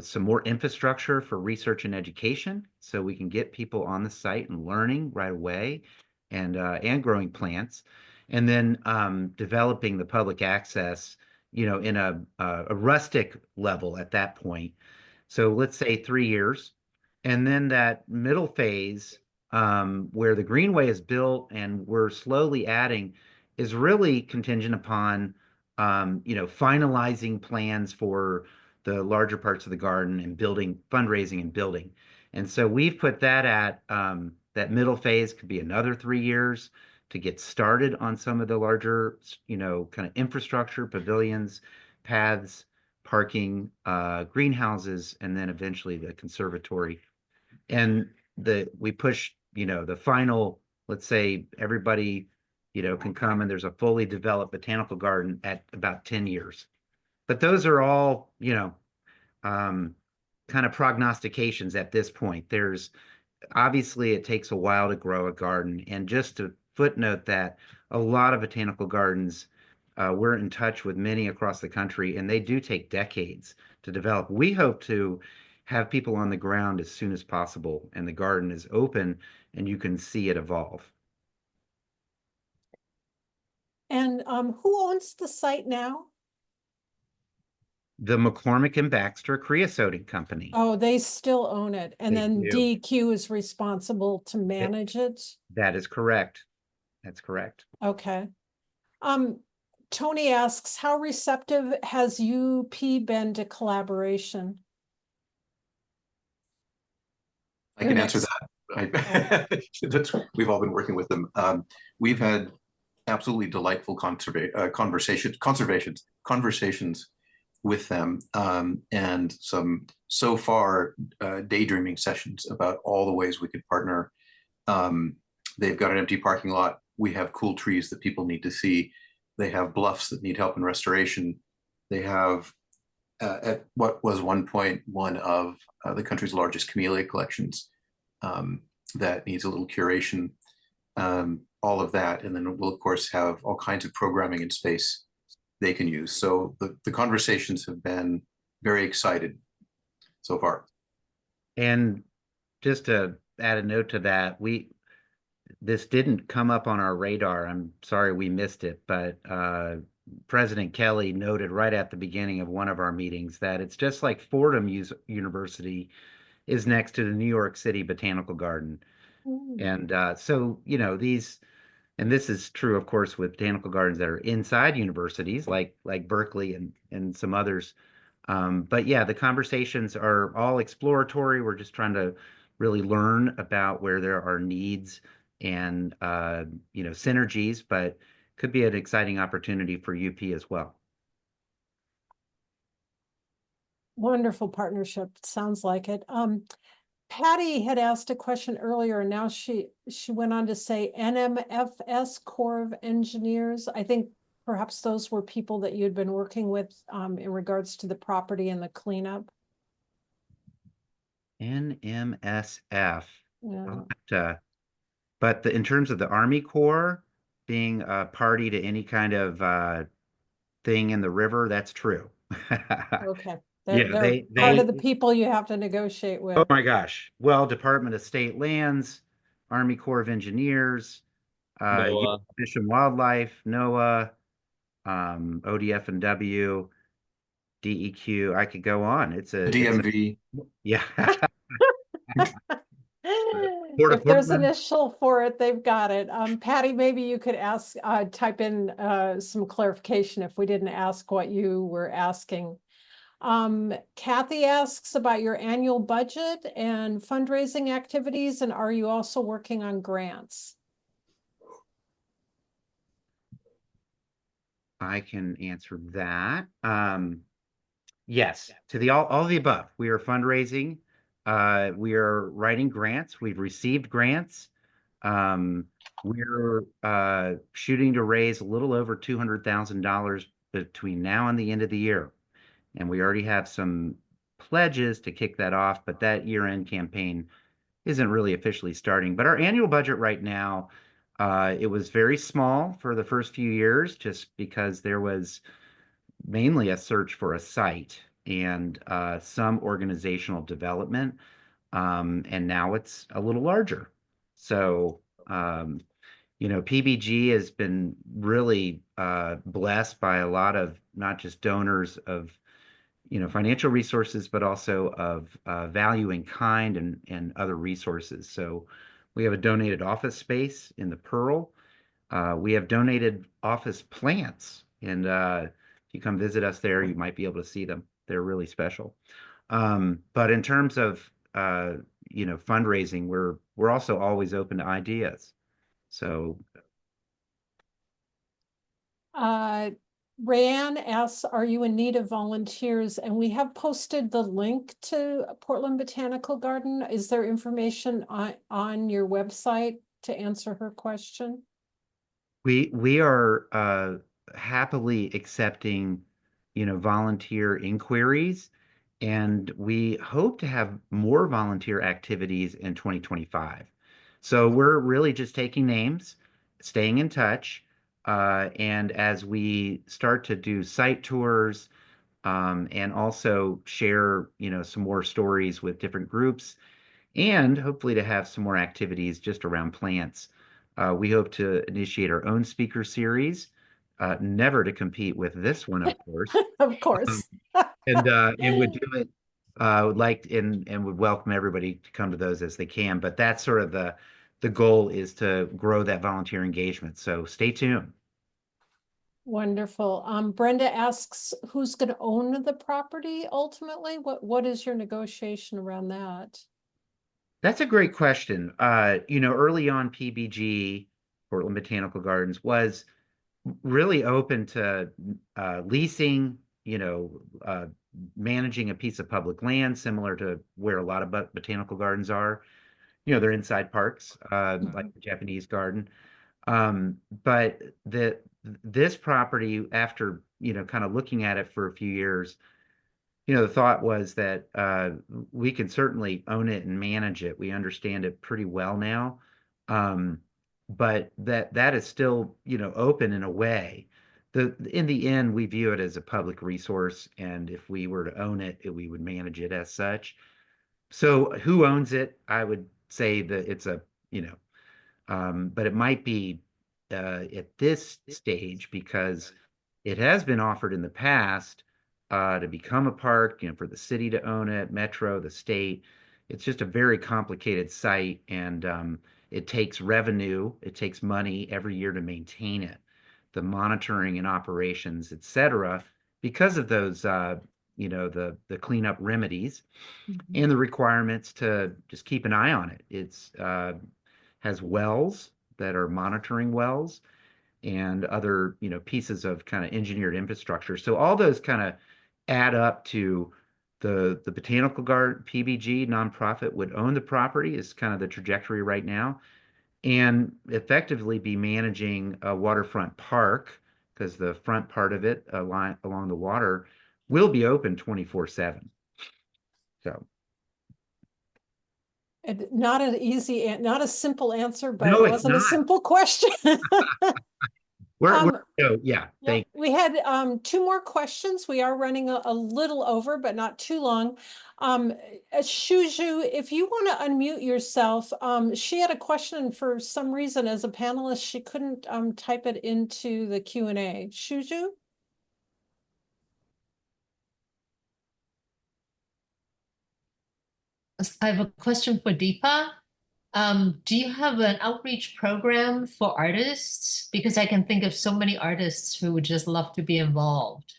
some more infrastructure for research and education, so we can get people on the site and learning right away, and growing plants, and then developing the public access, in a rustic level at that point. So let's say 3 years. And then that middle phase, where the greenway is built and we're slowly adding, is really contingent upon, finalizing plans for the larger parts of the garden and fundraising and building. And so we've put that at that middle phase could be another 3 years to get started on some of the larger, kind of infrastructure, pavilions, paths, parking, greenhouses, and then eventually the conservatory. And we push, the final, let's say everybody, can come and there's a fully developed botanical garden at about 10 years. But those are all, kind of prognostications at this point. Obviously it takes a while to grow a garden. And just to footnote that a lot of botanical gardens, we're in touch with many across the country, and they do take decades to develop. We hope to have people on the ground as soon as possible, and the garden is open and you can see it evolve. And who owns the site now? The McCormick and Baxter Creosoting Company. Oh, they still own it, and They then do. DEQ is responsible to manage it? That is correct. That's correct. Okay. Tony asks, how receptive has UP been to collaboration? I can answer that. We've all been working with them. We've had absolutely delightful conversations with them, and some so far daydreaming sessions about all the ways we could partner. They've got an empty parking lot. We have cool trees that people need to see. They have bluffs that need help in restoration. They have at what was one point one of the country's largest camellia collections that needs a little curation, all of that. And then we'll of course have all kinds of programming in space they can use. So the conversations have been very excited so far. And just to add a note to that, this didn't come up on our radar. I'm sorry we missed it, but President Kelly noted right at the beginning of one of our meetings that it's just like Fordham University is next to the New York City Botanical Garden. And so, you know, and this is true, of course, with botanical gardens that are inside universities like Berkeley and some others. But yeah, the conversations are all exploratory. We're just trying to really learn about where there are needs and you know, synergies, but could be an exciting opportunity for UP as well. Wonderful partnership. Sounds like it. Patty had asked a question earlier, and now she went on to say NMFS Corps of Engineers. I think perhaps those were people that you'd been working with in regards to the property and the cleanup. NMSF. Yeah. But in terms of the Army Corps being a party to any kind of thing in the river, that's true. Okay. Yeah, They're part of the people you have to negotiate oh with. my gosh. Well, Department of State Lands, Army Corps of Engineers, NOAA. Fish and Wildlife, NOAA, ODF and W, DEQ. I could go on. It's a DMV. Yeah. If there's an initial for it, they've got it. Patty, maybe you could ask, type in some clarification if we didn't ask what you were asking. Kathy asks about your annual budget and fundraising activities, and are you also working on grants? I can answer that. Yes, to all the above. We are fundraising. We are writing grants. We've received grants. We're shooting to raise a little over $200,000 between now and the end of the year. And we already have some pledges to kick that off, but that year-end campaign isn't really officially starting. But our annual budget right now, it was very small for the first few years, just because there was mainly a search for a site and some organizational development. And now it's a little larger. So, you know, PBG has been really blessed by a lot of not just donors of, you know, financial resources, but also of value in kind and other resources. So we have a donated office space in the Pearl. We have donated office plants, and if you come visit us there, you might be able to see them. They're really special. But in terms of you know, fundraising, we're also always open to ideas. So Rayanne asks, are you in need of volunteers? And we have posted the link to Portland Botanical Garden. Is there information on your website to answer her question? we are happily accepting, you know, volunteer inquiries, and we hope to have more volunteer activities in 2025. So we're really just taking names, staying in touch, and as we start to do site tours, and also share, some more stories with different groups, and hopefully to have some more activities just around plants. We hope to initiate our own speaker series, never to compete with this one, of course. Of course. And would do it, would like and would welcome everybody to come to those as they can. But that's sort of the goal, is to grow that volunteer engagement. So stay tuned. Wonderful. Brenda asks, who's going to own the property ultimately? What is your negotiation around that? That's a great question. Early on, PBG, Portland Botanical Gardens, was really open to leasing, managing a piece of public land, similar to where a lot of botanical gardens are. They're inside parks, like the Japanese garden. But this property, after, kind of looking at it for a few years, the thought was that we can certainly own it and manage it. We understand it pretty well now. But that is still, open in a way. In the end, we view it as a public resource, and if we were to own it, we would manage it as such. So who owns it? I would say that it's but it might be at this stage, because it has been offered in the past to become a park, for the city to own it, Metro, the state. It's just a very complicated site, and it takes revenue, it takes money every year to maintain it, the monitoring and operations, et cetera, because of those, the cleanup remedies and the requirements to just keep an eye on it. It's has wells that are monitoring wells, and other, pieces of kind of engineered infrastructure. So all those kind of add up to the Botanical Garden, PBG nonprofit, would own the property, is kind of the trajectory right now, and effectively be managing a waterfront park, because the front part of it along the water will be open 24/7. So Not an easy, not a simple answer, but no, it it's wasn't a not. simple question. Yeah, thank you. We had two more questions. We are running a little over, but not too long. Shuju, if you want to unmute yourself, she had a question. For some reason, as a panelist, she couldn't type it into the Q&A. Shuju? I have a question for Deepa. Do you have an outreach program for artists? Because I can think of so many artists who would just love to be involved.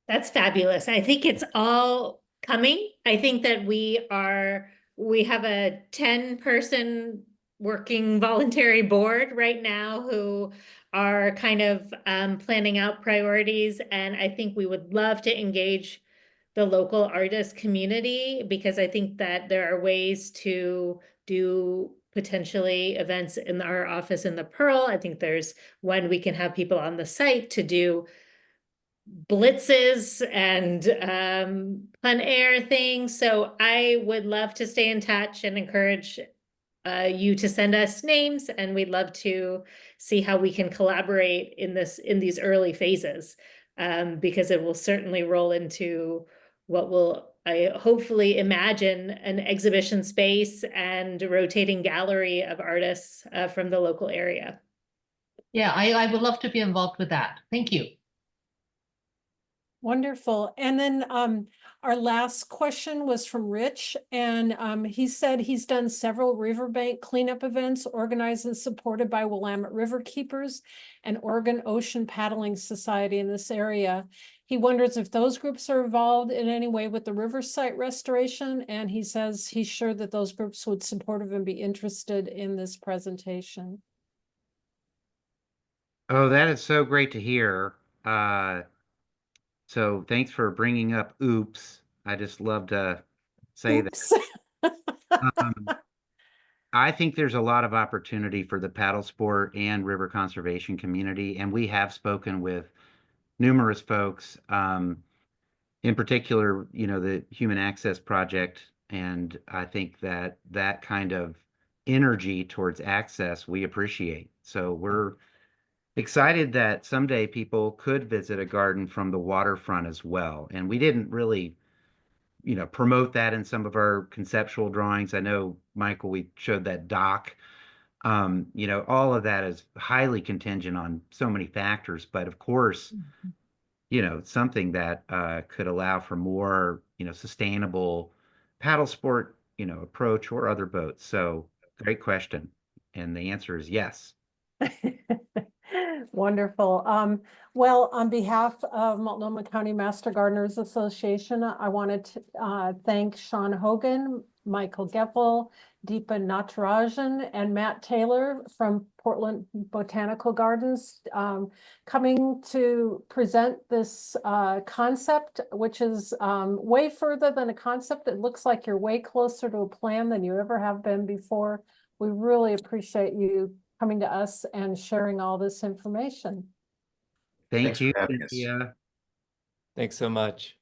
That's fabulous. I think it's all coming. I think that we have a 10-person working voluntary board right now who are kind of planning out priorities. And I think we would love to engage the local artist community, because I think that there are ways to do potentially events in our office in the Pearl. I think there's when we can have people on the site to do blitzes and plein air things. So I would love to stay in touch and encourage you to send us names, and we'd love to see how we can collaborate in these early phases, because it will certainly roll into what will I hopefully imagine an exhibition space and a rotating gallery of artists from the local area. Yeah, I would love to be involved with that. Thank you. Wonderful. And then our last question was from Rich, and he said he's done several riverbank cleanup events organized and supported by Willamette River Keepers and Oregon Ocean Paddling Society in this area. He wonders if those groups are involved in any way with the river site restoration, and he says he's sure that those groups would support him and be interested in this presentation. Oh, that is so great to hear. So thanks for bringing up Oops. I just love to say Oops. that. I think there's a lot of opportunity for the paddle sport and river conservation community, and we have spoken with numerous folks, in particular, the Human Access Project, and I think that kind of energy towards access we appreciate. So excited that someday people could visit a garden from the waterfront as well. And we didn't really, promote that in some of our conceptual drawings. I know, Michael, we showed that dock. All of that is highly contingent on so many factors, but of course, something that could allow for more, sustainable paddle sport, approach or other boats. So great question. And the answer is yes. Wonderful. Well, on behalf of Multnomah County Master Gardeners Association, I wanted to thank Sean Hogan, Michael Geffel, Deepa Natarajan, and Matt Taylor from Portland Botanical Gardens coming to present this concept, which is way further than a concept. It looks like you're way closer to a plan than you ever have been before. We really appreciate you coming to us and sharing all this information. Thank Thanks for you, having us. Cynthia. Thanks so much.